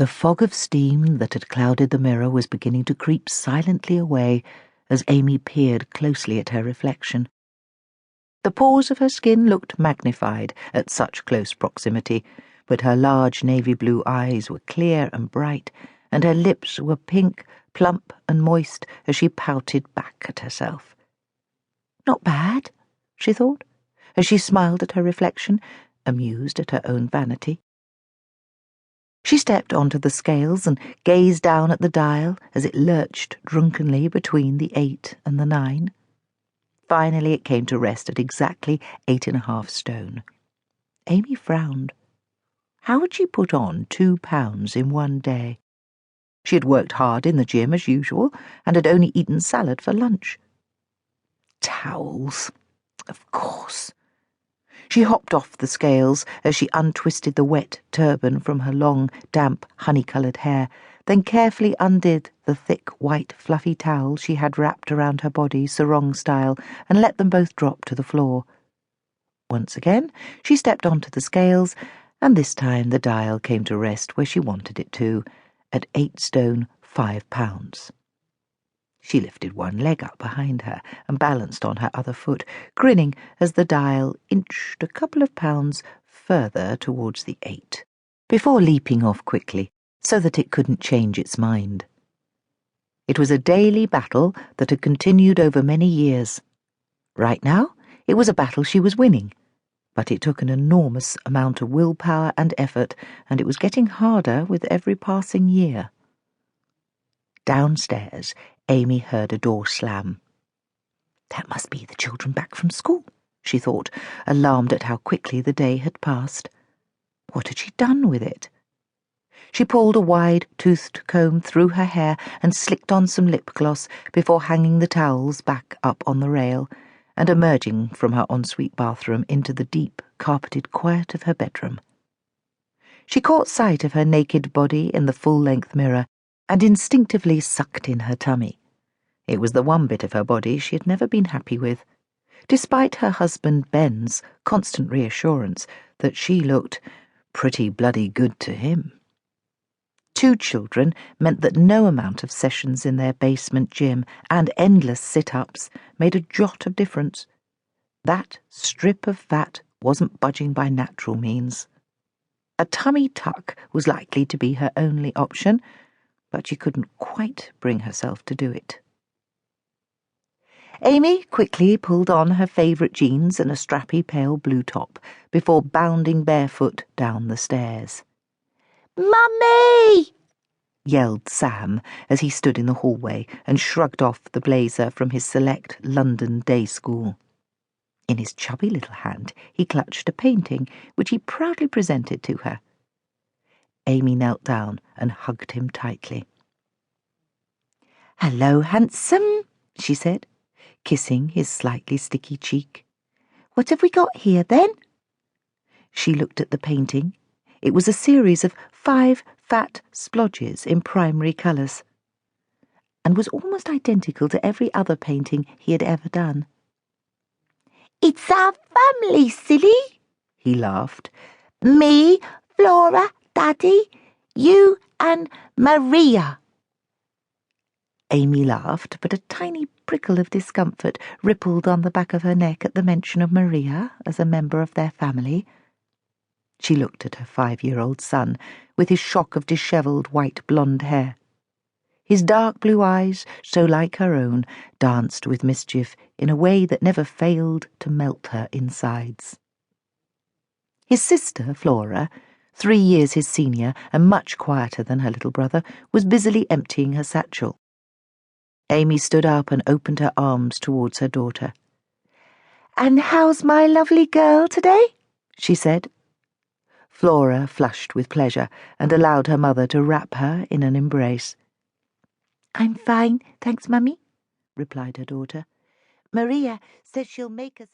The fog of steam that had clouded the mirror was beginning to creep silently away as Amy peered closely at her reflection. The pores of her skin looked magnified at such close proximity, but her large navy blue eyes were clear and bright, and her lips were pink, plump and moist as she pouted back at herself. Not bad, she thought, as she smiled at her reflection, amused at her own vanity. She stepped onto the scales and gazed down at the dial as it lurched drunkenly between the 8 and the 9. Finally it came to rest at exactly 8.5 stone. Amy frowned. How had she put on 2 pounds in one day? She had worked hard in the gym as usual and had only eaten salad for lunch. Towels, of course. She hopped off the scales as she untwisted the wet turban from her long, damp, honey-coloured hair, then carefully undid the thick, white, fluffy towel she had wrapped around her body sarong style and let them both drop to the floor. Once again, she stepped onto the scales, and this time the dial came to rest where she wanted it to, at 8 stone 5 pounds. She lifted one leg up behind her and balanced on her other foot, grinning as the dial inched a couple of pounds further towards the 8, before leaping off quickly so that it couldn't change its mind. It was a daily battle that had continued over many years. Right now, it was a battle she was winning, but it took an enormous amount of willpower and effort, and it was getting harder with every passing year. Downstairs, Amy heard a door slam. That must be the children back from school, she thought, alarmed at how quickly the day had passed. What had she done with it? She pulled a wide-toothed comb through her hair and slicked on some lip gloss before hanging the towels back up on the rail and emerging from her ensuite bathroom into the deep, carpeted quiet of her bedroom. She caught sight of her naked body in the full-length mirror and instinctively sucked in her tummy. It was the one bit of her body she had never been happy with, despite her husband Ben's constant reassurance that she looked pretty bloody good to him. 2 children meant that no amount of sessions in their basement gym and endless sit-ups made a jot of difference. That strip of fat wasn't budging by natural means. A tummy tuck was likely to be her only option, but she couldn't quite bring herself to do it. Amy quickly pulled on her favourite jeans and a strappy pale blue top before bounding barefoot down the stairs. "Mummy!" yelled Sam as he stood in the hallway and shrugged off the blazer from his select London day school. In his chubby little hand he clutched a painting, which he proudly presented to her. Amy knelt down and hugged him tightly. "Hello, handsome," she said, kissing his slightly sticky cheek. "What have we got here, then?" She looked at the painting. It was a series of 5 fat splodges in primary colours, and was almost identical to every other painting he had ever done. "It's our family, silly," he laughed. "Me, Flora, Daddy, you and Maria." Amy laughed, but a tiny prickle of discomfort rippled on the back of her neck at the mention of Maria as a member of their family. She looked at her 5-year-old son with his shock of dishevelled white blonde hair. His dark blue eyes, so like her own, danced with mischief in a way that never failed to melt her insides. His sister, Flora, 3 years his senior and much quieter than her little brother, was busily emptying her satchel. Amy stood up and opened her arms towards her daughter. "And how's my lovely girl today?" she said. Flora flushed with pleasure and allowed her mother to wrap her in an embrace. "I'm fine, thanks, Mummy," replied her daughter. "Maria says she'll make us